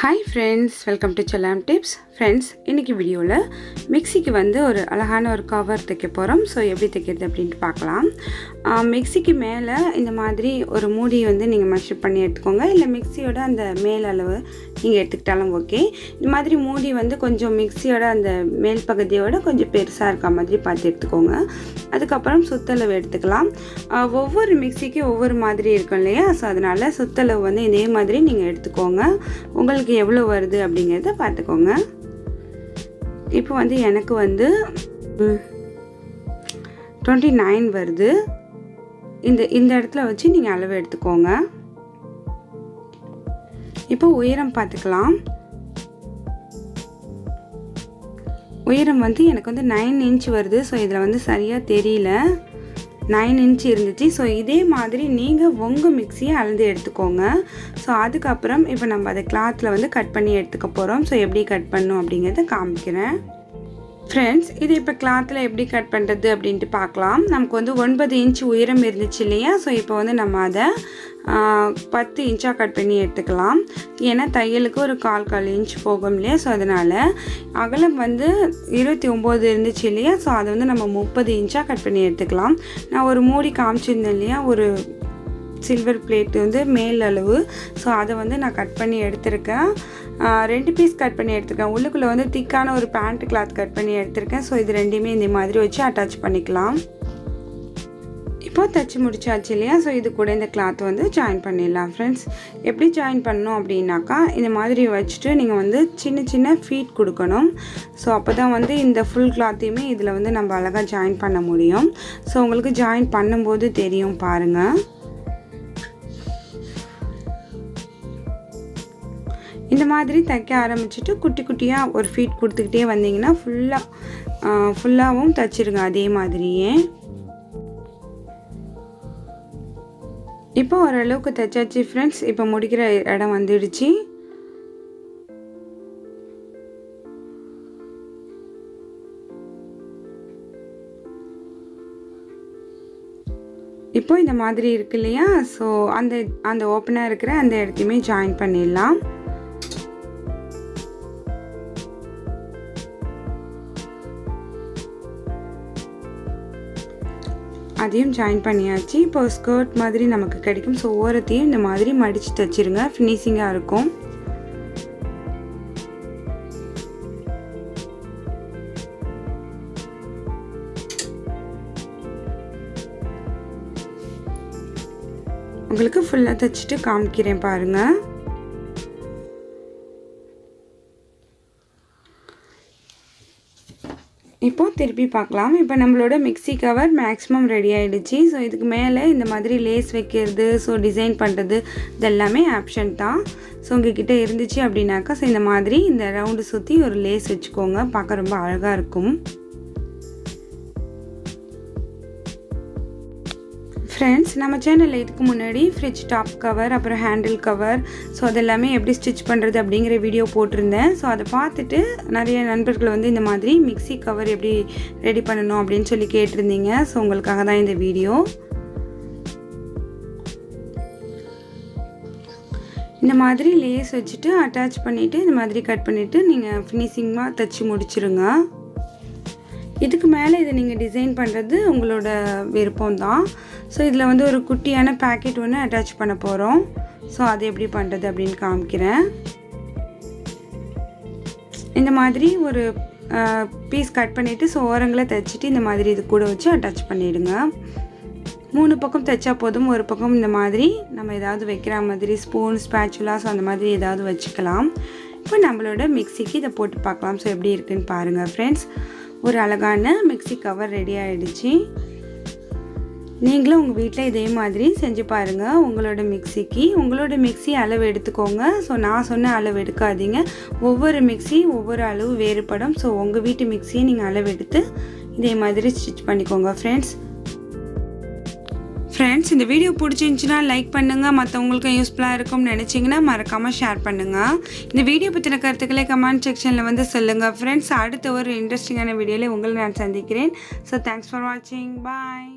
Hi friends, welcome to செல்லாம் tips. Friends, இன்றைக்கி வீடியோவில் மிக்சிக்கு ஒரு அழகான ஒரு கவர் தைக்க போகிறோம். ஸோ எப்படி தைக்கிறது அப்படின்ட்டு பார்க்கலாம். மிக்சிக்கு மேலே இந்த மாதிரி ஒரு மூடி நீங்கள் மெஷர் பண்ணி எடுத்துக்கோங்க. இல்லை மிக்சியோட அந்த மேல் அளவு நீங்கள் எடுத்துக்கிட்டாலும் ஓகே. இந்த மாதிரி மூடி கொஞ்சம் மிக்சியோட அந்த மேல் பகுதியோட கொஞ்சம் பெருசாக இருக்க மாதிரி பார்த்து எடுத்துக்கோங்க. அதுக்கப்புறம் சுத்தளவு எடுத்துக்கலாம். ஒவ்வொரு மிக்சிக்கு ஒவ்வொரு மாதிரி இருக்கும் இல்லையா? ஸோ அதனால் சுத்தளவு இதே மாதிரி நீங்கள் எடுத்துக்கோங்க. உங்களுக்கு எவ்வளோ வருது அப்படிங்கிறத பார்த்துக்கோங்க. இப்போ எனக்கு 29 வருது. இந்த இடத்துல வச்சு நீங்கள் அளவு எடுத்துக்கோங்க. இப்போ உயரம் பார்த்துக்கலாம். உயரம் எனக்கு 9 இன்ச் வருது. ஸோ இதில் சரியாக தெரியல, 9 இன்ச் இருந்துச்சு. ஸோ இதே மாதிரி நீங்கள் உங்கள் மிக்சியை அளந்து எடுத்துக்கோங்க. ஸோ அதுக்கப்புறம் இப்போ நம்ம அதை கிளாத்தில் கட் பண்ணி எடுத்துக்க போகிறோம். ஸோ எப்படி கட் பண்ணணும் அப்படிங்கிறத காமிக்கிறேன். ஃப்ரெண்ட்ஸ், இது இப்போ கிளாத்தில் எப்படி கட் பண்ணுறது அப்படின்ட்டு பார்க்கலாம். நமக்கு 9 இன்ச் உயரம் இருந்துச்சு இல்லையா? ஸோ இப்போ நம்ம அதை 10 இன்ச்சாக கட் பண்ணி எடுத்துக்கலாம். ஏன்னா தையலுக்கு ஒரு கால் இன்ச் போகும் இல்லையா? ஸோ அதனால் அகலம் 29 இருந்துச்சு இல்லையா? ஸோ அதை நம்ம 30 இன்ச்சாக கட் பண்ணி எடுத்துக்கலாம். நான் ஒரு மூடி காமிச்சிருந்தேன் இல்லையா? ஒரு சில்வர் பிளேட்டு மேல் அளவு. ஸோ அதை நான் கட் பண்ணி எடுத்திருக்கேன். 2 பீஸ் கட் பண்ணி எடுத்துருக்கேன். உள்ளுக்குள்ளே திக்கான ஒரு பேண்ட் கிளாத் கட் பண்ணி எடுத்திருக்கேன். ஸோ இது ரெண்டையுமே இந்த மாதிரி வச்சு அட்டாச் பண்ணிக்கலாம். இப்போ தைச்சி முடிச்சாச்சு இல்லையா? ஸோ இது கூட இந்த கிளாத் ஜாயின் பண்ணிடலாம். ஃப்ரெண்ட்ஸ், எப்படி ஜாயின் பண்ணணும் அப்படின்னாக்கா, இந்த மாதிரி வச்சுட்டு நீங்கள் சின்ன சின்ன ஃபீட் கொடுக்கணும். ஸோ அப்போ தான் இந்த ஃபுல் கிளாத்தையுமே இதில் நம்ம அழகாக ஜாயின் பண்ண முடியும். ஸோ உங்களுக்கு ஜாயின் பண்ணும்போது தெரியும் பாருங்கள். இந்த மாதிரி தைக்க ஆரம்பிச்சுட்டு குட்டி குட்டியாக ஒரு ஃபீட் கொடுத்துக்கிட்டே வந்தீங்கன்னா ஃபுல்லாகவும் தைச்சிருங்க அதே மாதிரியே. இப்போ ஓரளவுக்கு தைச்சாச்சு ஃப்ரெண்ட்ஸ். இப்போ முடிக்கிற இடம் வந்துடுச்சு. இப்போ இந்த மாதிரி இருக்கு இல்லையா? ஸோ அந்த ஓப்பனாக இருக்கிற அந்த இடத்தையுமே ஜாயின் பண்ணிடலாம். அதையும் ஜாயின் பண்ணியாச்சு. இப்போ ஸ்கர்ட் மாதிரி நமக்கு கிடைக்கும். ஸோ ஓரத்தையும் இந்த மாதிரி மடித்து தைச்சிருங்க, ஃபினிஷிங்காக இருக்கும். உங்களுக்கு ஃபுல்லாக தைச்சிட்டு காமிக்கிறேன் பாருங்கள். இப்போது திருப்பி பார்க்கலாம். இப்போ நம்மளோட மிக்சி கவர் மேக்ஸிமம் ரெடி ஆகிடுச்சு. ஸோ இதுக்கு மேலே இந்த மாதிரி லேஸ் வைக்கிறது, ஸோ டிசைன் பண்ணுறது, இதெல்லாமே ஆப்ஷன் தான். ஸோ உங்ககிட்ட இருந்துச்சு அப்படின்னாக்கா, ஸோ இந்த மாதிரி இந்த ரவுண்டு சுற்றி ஒரு லேஸ் வச்சுக்கோங்க. பார்க்க ரொம்ப அழகாக இருக்கும். ஃப்ரெண்ட்ஸ், நம்ம சேனலில் இதுக்கு முன்னாடி ஃப்ரிட்ஜ் டாப் கவர், அப்புறம் ஹேண்டில் கவர், ஸோ அதெல்லாமே எப்படி ஸ்டிச் பண்ணுறது அப்படிங்கிற வீடியோ போட்டிருந்தேன். ஸோ அதை பார்த்துட்டு நிறைய நண்பர்கள் இந்த மாதிரி மிக்சி கவர் எப்படி ரெடி பண்ணணும் அப்படின்னு சொல்லி கேட்டிருந்தீங்க. ஸோ உங்களுக்காக தான் இந்த வீடியோ. இந்த மாதிரி லேஸ் வச்சுட்டு அட்டாச் பண்ணிவிட்டு இந்த மாதிரி கட் பண்ணிவிட்டு நீங்கள் ஃபினிஷிங்காக தைச்சி முடிச்சிருங்க. இதுக்கு மேலே இதை நீங்கள் டிசைன் பண்ணுறது உங்களோட விருப்பம் தான். ஸோ இதில் ஒரு குட்டியான பேக்கெட் ஒன்று அட்டாச் பண்ண போகிறோம். ஸோ அது எப்படி பண்ணுறது அப்படின்னு காமிக்கிறேன். இந்த மாதிரி ஒரு பீஸ் கட் பண்ணிவிட்டு ஸோ ஓரங்களை தைச்சிட்டு இந்த மாதிரி இது கூட வச்சு அட்டாச் பண்ணிவிடுங்க. 3 பக்கம் தைச்சா போதும். ஒரு பக்கம் இந்த மாதிரி நம்ம ஏதாவது வைக்கிற மாதிரி ஸ்பூன், ஸ்பேச்சுலாஸ் அந்த மாதிரி ஏதாவது வச்சுக்கலாம். இப்போ நம்மளோட மிக்சிக்கு இதை போட்டு பார்க்கலாம். ஸோ எப்படி இருக்குன்னு பாருங்கள் ஃப்ரெண்ட்ஸ். ஒரு அழகான மிக்சி கவர் ரெடி ஆகிடுச்சு. நீங்களும் உங்கள் வீட்டில் இதே மாதிரி செஞ்சு பாருங்கள். உங்களோட மிக்சி அளவு எடுத்துக்கோங்க. ஸோ நான் சொன்ன அளவு எடுக்காதீங்க. ஒவ்வொரு மிக்சி ஒவ்வொரு அளவு வேறுபடும். ஸோ உங்கள் வீட்டு மிக்சியை நீங்கள் அளவு எடுத்து இதே மாதிரி ஸ்டிச் பண்ணிக்கோங்க ஃப்ரெண்ட்ஸ். இந்த வீடியோ பிடிச்சிருந்துச்சுன்னா லைக் பண்ணுங்கள். மற்றவங்களுக்கும் யூஸ்ஃபுல்லாக இருக்கும்னு நினச்சிங்கன்னா மறக்காமல் ஷேர் பண்ணுங்கள். இந்த வீடியோ பற்றின கருத்துக்களை கமெண்ட் செக்ஷனில் சொல்லுங்கள் ஃப்ரெண்ட்ஸ். அடுத்த ஒரு இன்ட்ரெஸ்டிங்கான வீடியோவில் உங்களை நான் சந்திக்கிறேன். ஸோ தேங்க்ஸ் ஃபார் வாட்சிங். பாய்.